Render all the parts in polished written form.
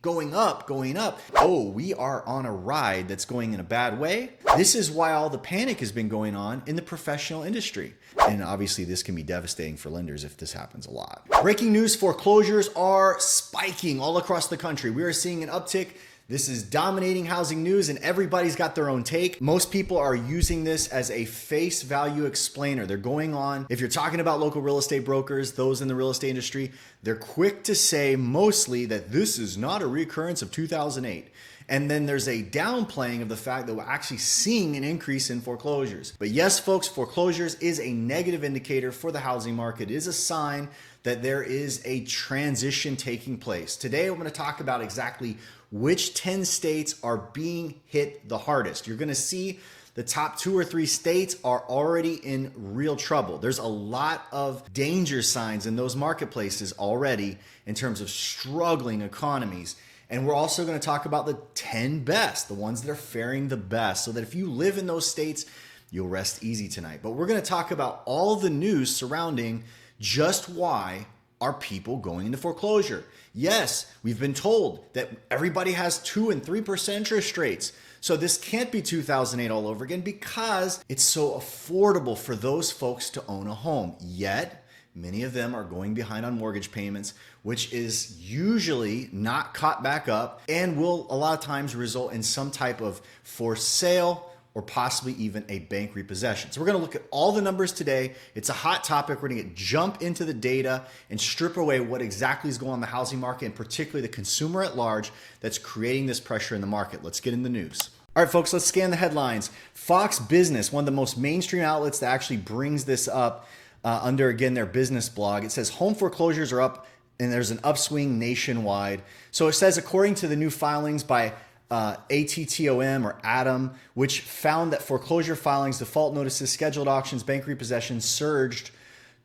going up, going up. Oh, we are on a ride that's going in a bad way. This is why all the panic has been going on in the professional industry. And obviously this can be devastating for lenders if this happens a lot. Breaking news, foreclosures are spiking all across the country. We are seeing an uptick. This is dominating housing news and everybody's got their own take. Most people are using this as a face value explainer. They're going on, if you're talking about local real estate brokers, those in the real estate industry, they're quick to say mostly that this is not a recurrence of 2008. And then there's a downplaying of the fact that we're actually seeing an increase in foreclosures. But yes, folks, foreclosures is a negative indicator for the housing market. It is a sign that there is a transition taking place. Today, I'm going to talk about exactly which 10 states are being hit the hardest. You're going to see the top 2 or 3 states are already in real trouble. There's a lot of danger signs in those marketplaces already in terms of struggling economies. And we're also going to talk about the 10 best, the ones that are faring the best, so that if you live in those states, you'll rest easy tonight. But we're going to talk about all the news surrounding just why are people going into foreclosure. Yes, we've been told that everybody has 2 and 3% interest rates. So this can't be 2008 all over again because it's so affordable for those folks to own a home. Yet, many of them are going behind on mortgage payments, which is usually not caught back up and will a lot of times result in some type of forced sale or possibly even a bank repossession. So we're going to look at all the numbers today. It's a hot topic. We're going to jump into the data and strip away what exactly is going on in the housing market and particularly the consumer at large that's creating this pressure in the market. Let's get in the news. All right, folks, let's scan the headlines. Fox Business, one of the most mainstream outlets that actually brings this up under, again, their business blog. It says home foreclosures are up and there's an upswing nationwide. So it says, according to the new filings by ATTOM or ATOM, which found that foreclosure filings, default notices, scheduled auctions, bank repossessions surged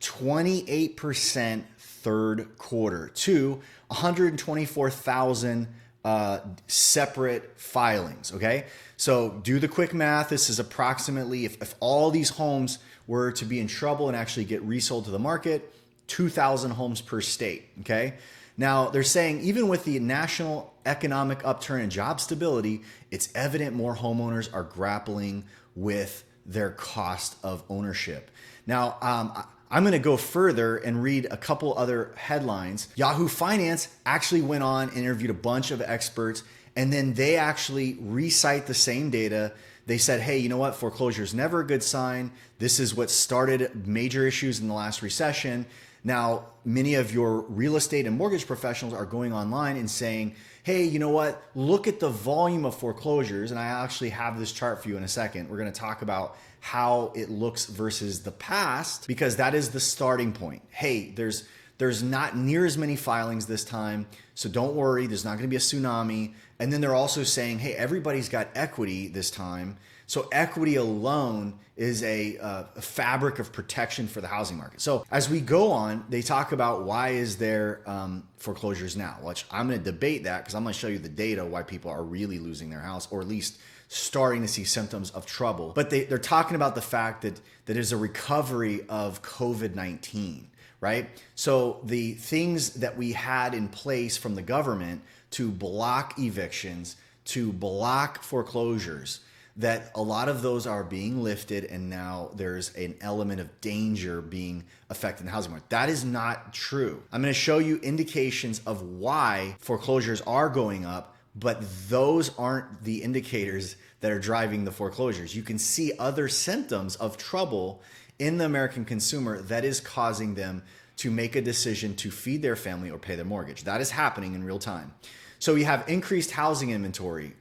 28% third quarter to 124,000 separate filings. Okay, so do the quick math. This is approximately, if all these homes were to be in trouble and actually get resold to the market, 2,000 homes per state. Okay. Now, they're saying even with the national economic upturn and job stability, it's evident more homeowners are grappling with their cost of ownership. Now, I'm going to go further and read a couple other headlines. Yahoo Finance actually went on and interviewed a bunch of experts, and then they actually recite the same data. They said, hey, you know what? Foreclosure is never a good sign. This is what started major issues in the last recession. Now, many of your real estate and mortgage professionals are going online and saying, hey, you know what? Look at the volume of foreclosures. And I actually have this chart for you in a second. We're going to talk about how it looks versus the past, because that is the starting point. Hey, there's not near as many filings this time. So don't worry, there's not going to be a tsunami. And then they're also saying, hey, everybody's got equity this time. So equity alone is a fabric of protection for the housing market. So as we go on, they talk about why is there foreclosures now, which I'm going to debate that because I'm going to show you the data why people are really losing their house, or at least starting to see symptoms of trouble. But they're talking about the fact that there's a recovery of COVID-19, right? So the things that we had in place from the government to block evictions, to block foreclosures, that a lot of those are being lifted, and now there's an element of danger being affected in the housing market. That is not true. I'm going to show you indications of why foreclosures are going up, but those aren't the indicators that are driving the foreclosures. You can see other symptoms of trouble in the American consumer that is causing them to make a decision to feed their family or pay their mortgage. That is happening in real time. So you have increased housing inventory.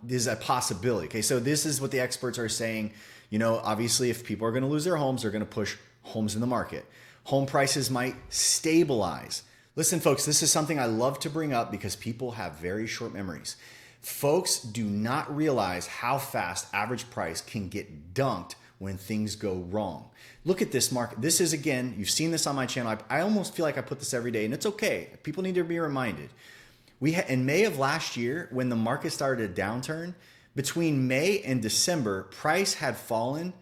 This is a possibility. Okay, so this is what the experts are saying. You know, obviously, if people are going to lose their homes, they're going to push homes in the market. Home prices might stabilize. Listen, folks, this is something I love to bring up because people have very short memories. Folks do not realize how fast average price can get dunked when things go wrong. Look at this market. This is, again, you've seen this on my channel. I almost feel like I put this every day, and it's okay. People need to be reminded. In May of last year, when the market started a downturn, between May and December, price had fallen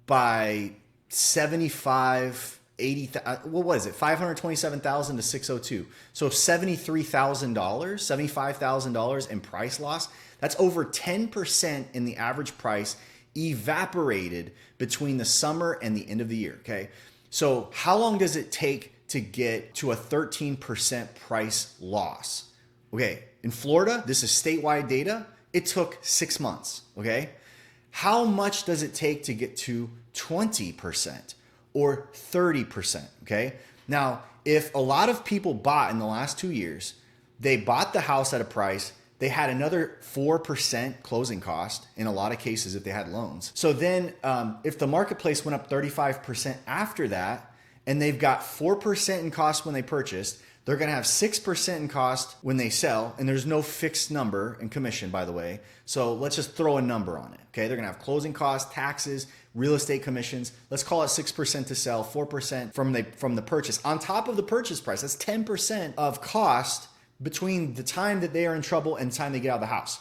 by 75 what was it? 527,000 to 602. So $73,000, $75,000 in price loss. That's over 10% in the average price evaporated between the summer and the end of the year. Okay. So how long does it take to get to a 13% price loss? Okay. In Florida, this is statewide data. It took 6 months. Okay. How much does it take to get to 20% or 30%? Okay. Now, if a lot of people bought in the last 2 years, they bought the house at a price, they had another 4% closing cost in a lot of cases if they had loans. So then if the marketplace went up 35% after that, and they've got 4% in cost when they purchased, they're going to have 6% in cost when they sell, and there's no fixed number in commission, by the way. So let's just throw a number on it. Okay, they're going to have closing costs, taxes, real estate commissions. Let's call it 6% to sell, 4% from the purchase. On top of the purchase price, that's 10% of cost between the time that they are in trouble and the time they get out of the house.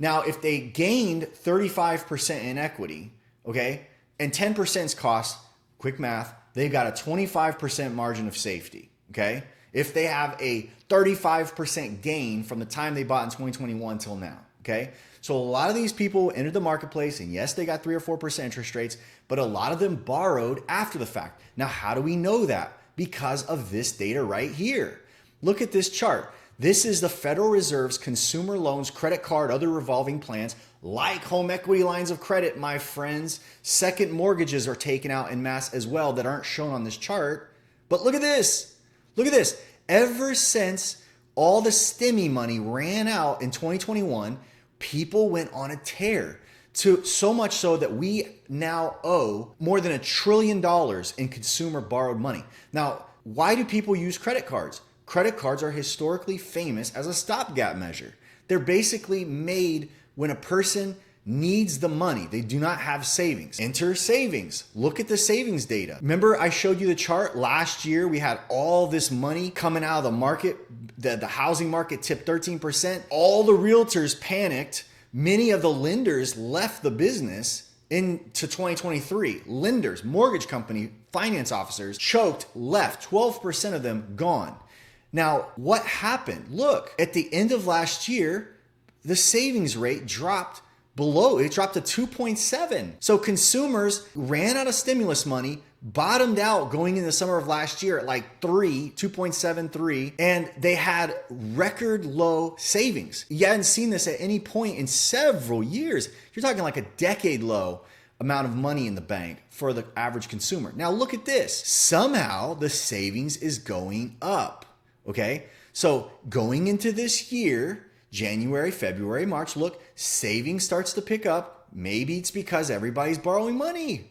Now, if they gained 35% in equity, okay, and 10% is cost, quick math, they've got a 25% margin of safety, okay? If they have a 35% gain from the time they bought in 2021 till now, okay? So a lot of these people entered the marketplace, and yes, they got 3 or 4% interest rates, but a lot of them borrowed after the fact. Now, how do we know that? Because of this data right here. Look at this chart. This is the Federal Reserve's consumer loans, credit card, other revolving plans, like home equity lines of credit, my friends. Second mortgages are taken out en masse as well that aren't shown on this chart. But look at this. Look at this. Ever since all the stimmy money ran out in 2021, people went on a tear. So much so that we now owe more than $1 trillion in consumer borrowed money. Now, why do people use credit cards? Credit cards are historically famous as a stopgap measure. They're basically made when a person needs the money. They do not have savings. Enter savings. Look at the savings data. Remember I showed you the chart last year? We had all this money coming out of the market. The housing market tipped 13%. All the realtors panicked. Many of the lenders left the business into 2023. Lenders, mortgage company, finance officers choked, left. 12% of them gone. Now, what happened? Look, at the end of last year, the savings rate dropped below. It dropped to 2.7. So consumers ran out of stimulus money, bottomed out going into the summer of last year at like 2.73, and they had record low savings. You hadn't seen this at any point in several years. You're talking like a decade low amount of money in the bank for the average consumer. Now look at this. Somehow the savings is going up. Okay, so going into this year, January, February, March, look, savings starts to pick up. Maybe it's because everybody's borrowing money.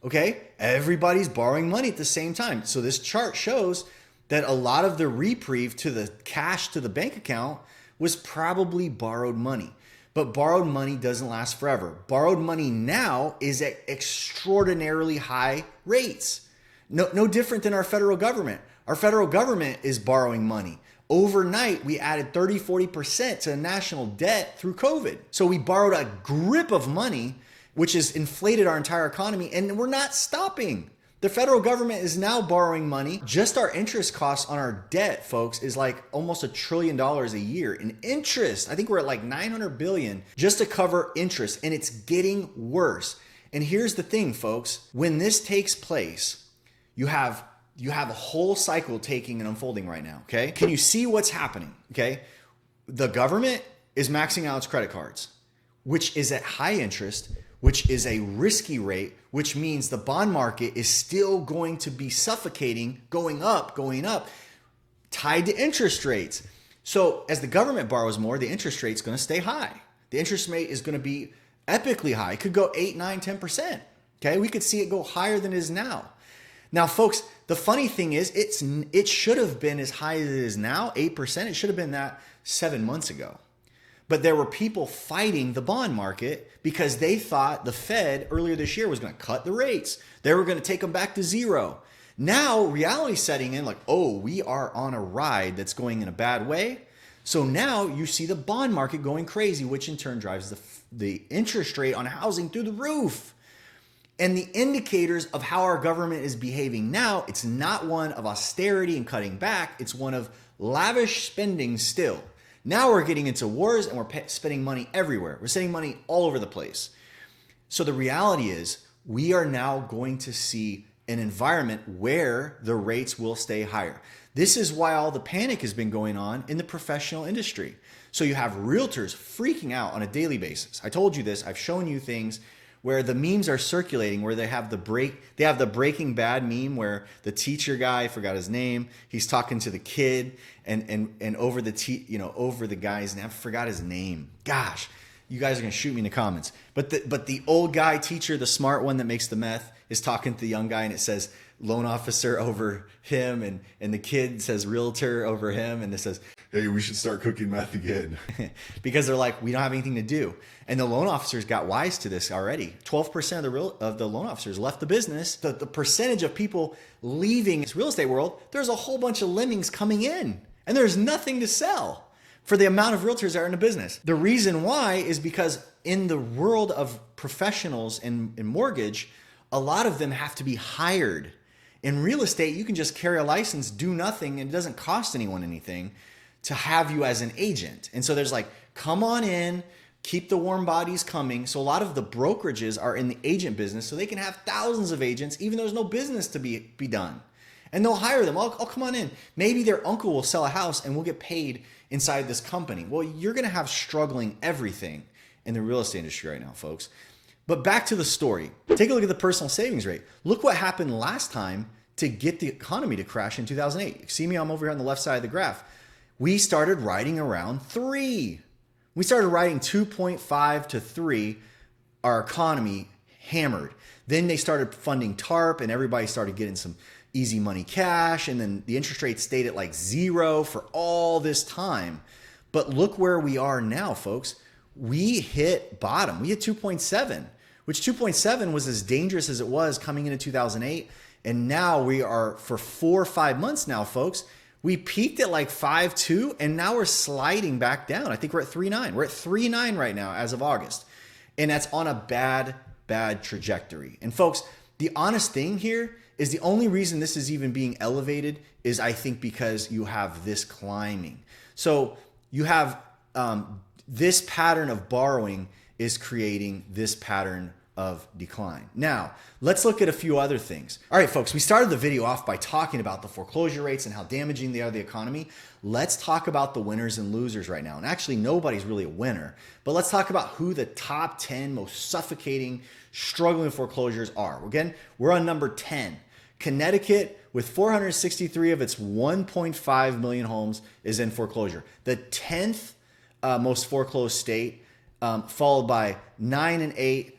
Okay, everybody's borrowing money at the same time. So this chart shows that a lot of the reprieve to the cash to the bank account was probably borrowed money. But borrowed money doesn't last forever. Borrowed money now is at extraordinarily high rates. No different than our federal government. Our federal government is borrowing money. Overnight, we added 30, 40% to the national debt through COVID. So we borrowed a grip of money, which has inflated our entire economy, and we're not stopping. The federal government is now borrowing money. Just our interest costs on our debt, folks, is like almost $1 trillion a year in interest. I think we're at like 900 billion just to cover interest, and it's getting worse. And here's the thing, folks. When this takes place, you have a whole cycle taking and unfolding right now, okay? Can you see what's happening, okay? The government is maxing out its credit cards, which is at high interest, which is a risky rate, which means the bond market is still going to be suffocating, going up, tied to interest rates. So as the government borrows more, the interest rate is going to stay high. The interest rate is going to be epically high. It could go 8, 9, 10%, okay? We could see it go higher than it is now. Now, folks, the funny thing is it should have been as high as it is now, 8%. It should have been that 7 months ago. But there were people fighting the bond market because they thought the Fed earlier this year was going to cut the rates. They were going to take them back to zero. Now, reality setting in like, oh, we are on a ride that's going in a bad way. So now you see the bond market going crazy, which in turn drives the interest rate on housing through the roof. And the indicators of how our government is behaving now, it's not one of austerity and cutting back. It's one of lavish spending still. Now we're getting into wars and we're spending money everywhere. We're spending money all over the place. So the reality is we are now going to see an environment where the rates will stay higher. This is why all the panic has been going on in the professional industry. So you have realtors freaking out on a daily basis. I told you this. I've shown you things where the memes are circulating, where they have the Breaking Bad meme where the teacher guy, I forgot his name, he's talking to the kid and over the guy's name, I forgot his name. Gosh, you guys are gonna shoot me in the comments. But the old guy teacher, the smart one that makes the meth, is talking to the young guy and it says loan officer over him and the kid says realtor over him and it says, hey, we should start cooking meth again. Because they're like, we don't have anything to do. And the loan officers got wise to this already. 12% of the loan officers left the business. The percentage of people leaving this real estate world, there's a whole bunch of lemmings coming in and there's nothing to sell for the amount of realtors that are in the business. The reason why is because in the world of professionals in mortgage, a lot of them have to be hired. In real estate, you can just carry a license, do nothing, and it doesn't cost anyone anything to have you as an agent. And so there's like, come on in, keep the warm bodies coming. So a lot of the brokerages are in the agent business so they can have thousands of agents, even though there's no business to be done. And they'll hire them. Oh, come on in. Maybe their uncle will sell a house and we'll get paid inside this company. Well, you're going to have struggling everything in the real estate industry right now, folks. But back to the story. Take a look at the personal savings rate. Look what happened last time to get the economy to crash in 2008. See me, I'm over here on the left side of the graph. We started riding around 3. We started riding 2.5 to 3, our economy hammered. Then they started funding TARP and everybody started getting some easy money cash. And then the interest rate stayed at like 0 for all this time. But look where we are now, folks. We hit bottom. We hit 2.7, which 2.7 was as dangerous as it was coming into 2008. And now we are, for 4 or 5 months now, folks, we peaked at like 5.2 and now we're sliding back down. I think we're at 3.9. We're at 3.9 right now as of August. And that's on a bad trajectory. And folks, the honest thing here is the only reason this is even being elevated is I think because you have this climbing. So you have this pattern of borrowing is creating this pattern of decline. Now, let's look at a few other things. All right, folks, we started the video off by talking about the foreclosure rates and how damaging they are to the economy. Let's talk about the winners and losers right now. And actually, nobody's really a winner, but let's talk about who the top 10 most suffocating, struggling foreclosures are. Again, we're on number 10. Connecticut, with 463 of its 1.5 million homes, is in foreclosure. The 10th most foreclosed state, followed by 9 and 8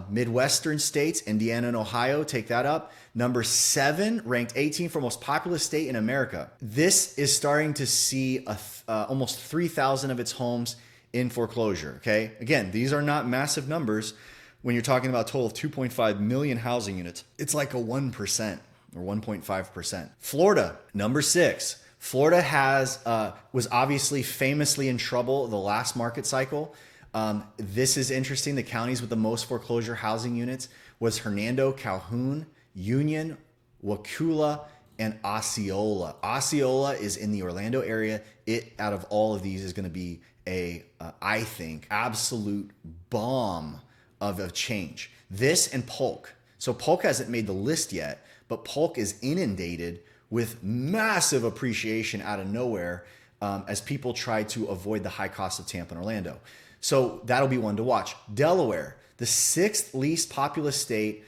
Midwestern states, Indiana and Ohio, take that up. Number 7, ranked 18 for most populous state in America. This is starting to see almost 3,000 of its homes in foreclosure, okay? Again, these are not massive numbers when you're talking about a total of 2.5 million housing units. It's like a 1% or 1.5%. Florida, number 6. Florida was obviously famously in trouble the last market cycle. This is interesting. The counties with the most foreclosure housing units was Hernando, Calhoun, Union, Wauchula, and Osceola. Osceola is in the Orlando area. It, out of all of these, is going to be I think, absolute bomb of a change. This and Polk. So Polk hasn't made the list yet, but Polk is inundated with massive appreciation out of nowhere as people try to avoid the high cost of Tampa and Orlando. So that'll be one to watch. Delaware, the 6th least populous state.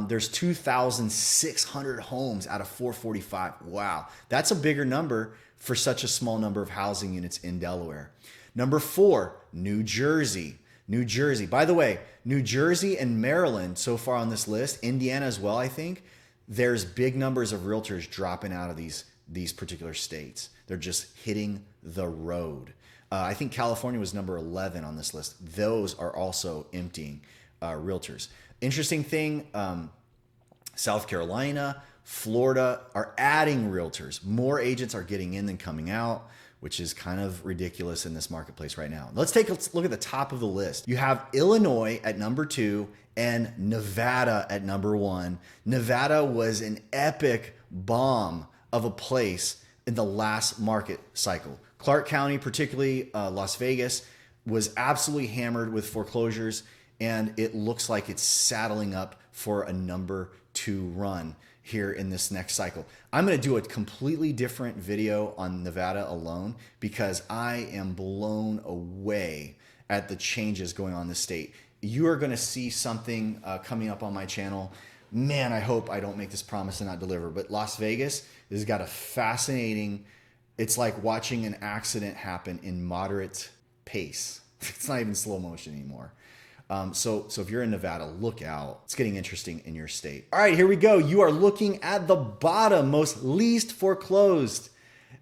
There's 2,600 homes out of 445. Wow. That's a bigger number for such a small number of housing units in Delaware. Number 4, New Jersey. New Jersey. By the way, New Jersey and Maryland so far on this list, Indiana as well, I think, there's big numbers of realtors dropping out of these particular states. They're just hitting the road. I think California was number 11 on this list. Those are also emptying realtors. Interesting thing, South Carolina, Florida are adding realtors. More agents are getting in than coming out. which is kind of ridiculous in this marketplace right now. Let's take a look at the top of the list. You have Illinois at number 2 and Nevada at number 1. Nevada was an epic bomb of a place in the last market cycle. Clark County, particularly Las Vegas, was absolutely hammered with foreclosures, and it looks like it's saddling up for a number 2 run here in this next cycle. I'm going to do a completely different video on Nevada alone because I am blown away at the changes going on in the state. You are going to see something coming up on my channel. Man, I hope I don't make this promise and not deliver, but Las Vegas has got a fascinating, it's like watching an accident happen in moderate pace. It's not even slow motion anymore. So if you're in Nevada, look out. It's getting interesting in your state. All right, here we go. You are looking at the bottom, most least foreclosed.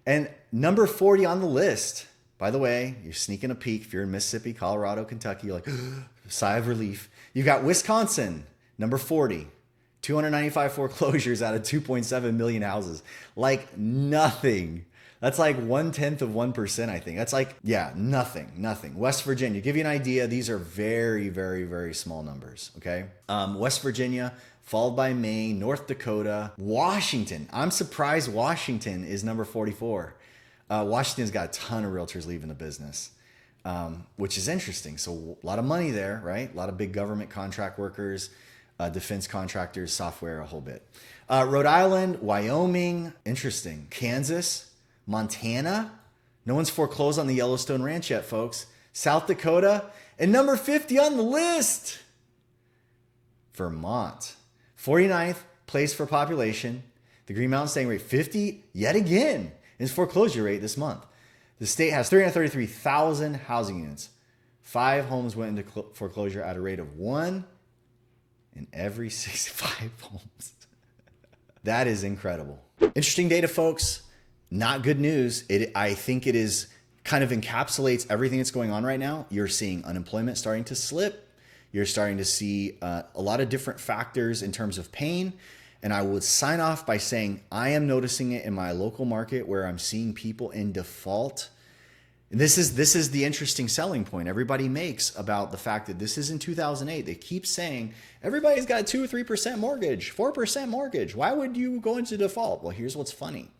And number 40 on the list. By the way, you're sneaking a peek. If you're in Mississippi, Colorado, Kentucky, you're like, sigh of relief. You've got Wisconsin, number 40. 295 foreclosures out of 2.7 million houses. Like nothing. That's like 1/10%, I think. That's like, yeah, nothing. West Virginia, give you an idea, these are very, very, very small numbers, okay? West Virginia, followed by Maine, North Dakota, Washington. I'm surprised Washington is number 44. Washington's got a ton of realtors leaving the business, which is interesting. So a lot of money there, right? A lot of big government contract workers, defense contractors, software, a whole bit. Rhode Island, Wyoming, interesting. Kansas, Montana, no one's foreclosed on the Yellowstone Ranch yet, folks. South Dakota, and number 50 on the list, Vermont. 49th place for population. The Green Mountain staying rate 50 yet again is foreclosure rate this month. The state has 333,000 housing units. 5 homes went into foreclosure at a rate of 1 in every 65 homes. That is incredible. Interesting data, folks. Not good news. I think it is kind of encapsulates everything that's going on right now. You're seeing unemployment starting to slip. You're starting to see a lot of different factors in terms of pain. And I would sign off by saying I am noticing it in my local market where I'm seeing people in default. And this is the interesting selling point everybody makes about the fact that this is in 2008. They keep saying everybody's got 2 or 3% mortgage, 4% mortgage. Why would you go into default? Well, here's what's funny.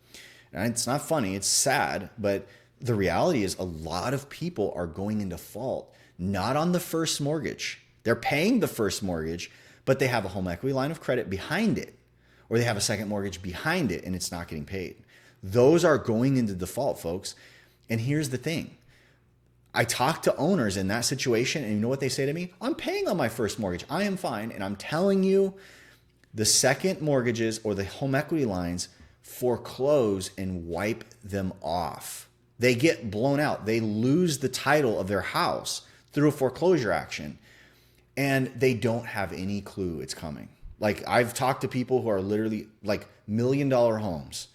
And it's not funny, it's sad, but the reality is a lot of people are going into default, not on the first mortgage. They're paying the first mortgage, but they have a home equity line of credit behind it, or they have a second mortgage behind it and it's not getting paid. Those are going into default, folks. And here's the thing. I talk to owners in that situation and you know what they say to me? I'm paying on my first mortgage. I am fine. And I'm telling you, the second mortgages or the home equity lines foreclose and wipe them off. They get blown out. They lose the title of their house through a foreclosure action and they don't have any clue it's coming. Like I've talked to people who are literally like $1 million homes.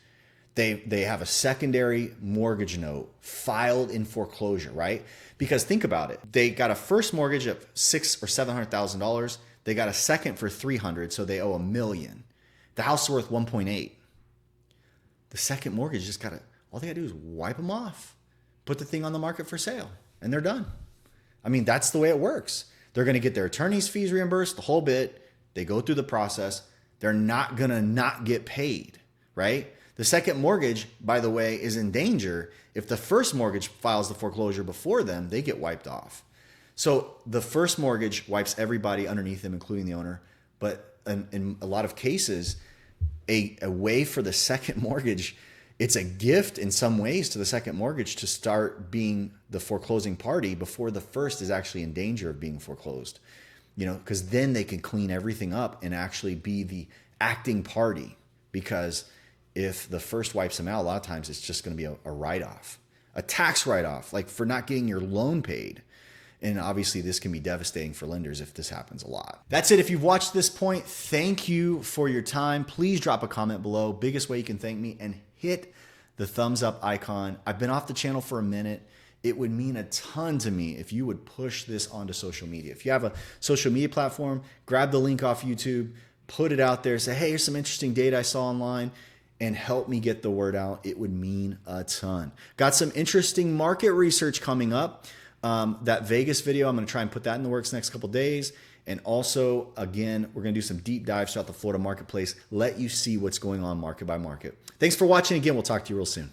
They have a secondary mortgage note filed in foreclosure, right? Because think about it. They got a first mortgage of $600,000 or $700,000. They got a second for $300,000, so they owe $1 million. The house is worth 1.8. The second mortgage just all they gotta do is wipe them off, put the thing on the market for sale, and they're done. I mean, that's the way it works. They're gonna get their attorney's fees reimbursed, the whole bit. They go through the process. They're not gonna not get paid, right? The second mortgage, by the way, is in danger. If the first mortgage files the foreclosure before them, they get wiped off. So the first mortgage wipes everybody underneath them, including the owner. But in a lot of cases, a way for the second mortgage, it's a gift in some ways to the second mortgage to start being the foreclosing party before the first is actually in danger of being foreclosed. You know, because then they can clean everything up and actually be the acting party. Because if the first wipes them out, a lot of times it's just going to be a write-off, a tax write-off, like for not getting your loan paid. And obviously this can be devastating for lenders if this happens a lot. That's it. If you've watched this point, thank you for your time. Please drop a comment below. Biggest way you can thank me, and hit the thumbs up icon. I've been off the channel for a minute. It would mean a ton to me if you would push this onto social media. If you have a social media platform, grab the link off YouTube, put it out there, say, hey, here's some interesting data I saw online. and help me get the word out, it would mean a ton. Got some interesting market research coming up. That Vegas video, I'm going to try and put that in the works next couple days. And also, again, we're going to do some deep dives throughout the Florida marketplace, let you see what's going on market by market. Thanks for watching. Again, we'll talk to you real soon.